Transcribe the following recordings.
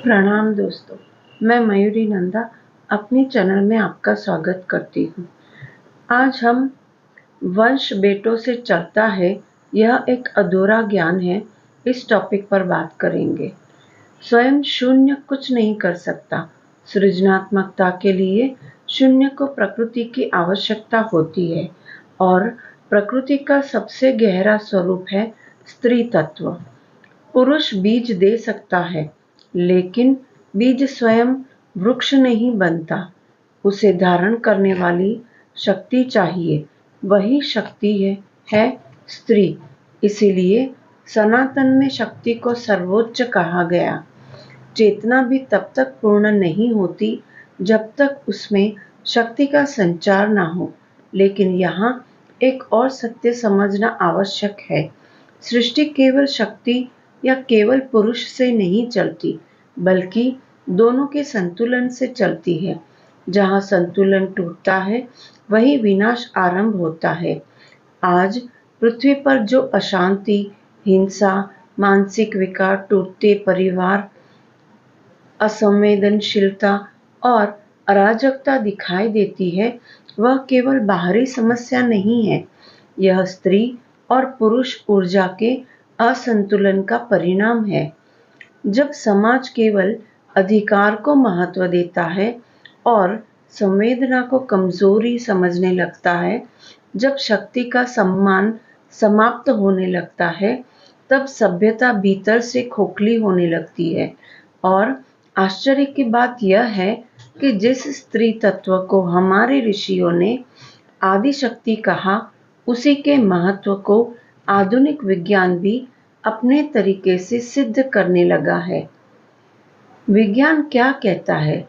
प्रणाम दोस्तों, मैं मयूरी नंदा अपने चैनल में आपका स्वागत करती हूँ। आज हम वंश बेटों से चलता है, यह एक अधूरा ज्ञान है, इस टॉपिक पर बात करेंगे। स्वयं शून्य कुछ नहीं कर सकता। सृजनात्मकता के लिए शून्य को प्रकृति की आवश्यकता होती है और प्रकृति का सबसे गहरा स्वरूप है स्त्री तत्व। पुरुष बीज दे सकता है, लेकिन बीज स्वयं वृक्ष नहीं बनता। उसे धारण करने वाली शक्ति चाहिए, वही शक्ति है स्त्री। इसीलिए सनातन में शक्ति को सर्वोच्च कहा गया। चेतना भी तब तक पूर्ण नहीं होती जब तक उसमें शक्ति का संचार ना हो। लेकिन यहाँ एक और सत्य समझना आवश्यक है। सृष्टि केवल शक्ति या केवल पुरुष से नहीं चलती, बल्कि दोनों के संतुलन से चलती है। जहाँ संतुलन टूटता है, वही विनाश आरंभ होता है। आज पृथ्वी पर जो अशांति, हिंसा, मानसिक विकार, टूटते परिवार, असंवेदनशीलता और अराजकता दिखाई देती है, वह केवल बाहरी समस्या नहीं है। यह स्त्री और पुरुष ऊर्जा के असंतुलन का परिणाम है। जब समाज केवल अधिकार को महत्व देता है और संवेदना को कमजोरी समझने लगता है, जब शक्ति का सम्मान समाप्त होने लगता है, तब सभ्यता भीतर से खोखली होने लगती है। और आश्चर्य की बात यह है कि जिस स्त्री तत्व को हमारे ऋषियों ने आदि शक्ति कहा, उसी के महत्व को आधुनिक विज्ञान भी अपने तरीके से सिद्ध करने लगा है। विज्ञान क्या कहता है?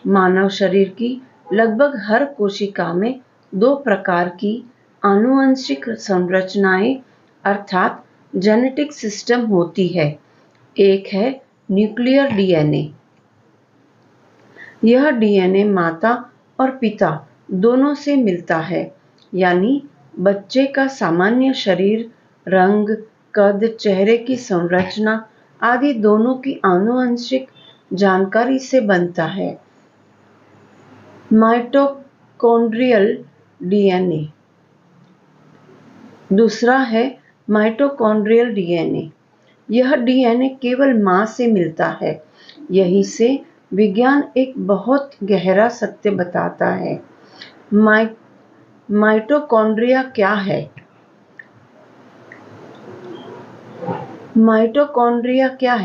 मानव शरीर की लगभग हर कोशिका में दो प्रकार की आनुवंशिक संरचनाएं अर्थात जेनेटिक सिस्टम होती है। एक है न्यूक्लियर डीएनए। यह डीएनए माता और पिता दोनों से मिलता है, यानी बच्चे का सामान्य शरीर, रंग, कद, चेहरे की संरचना आदि दोनों की आनुवंशिक जानकारी से बनता है। Mitochondrial DNA. दूसरा है माइटोकॉन्ड्रियल डीएनए। यह डीएनए केवल मां से मिलता है। यही से विज्ञान एक बहुत गहरा सत्य बताता है। माइटोकॉन्ड्रिया क्या है? माइटोकॉन्ड्रिया क्या है?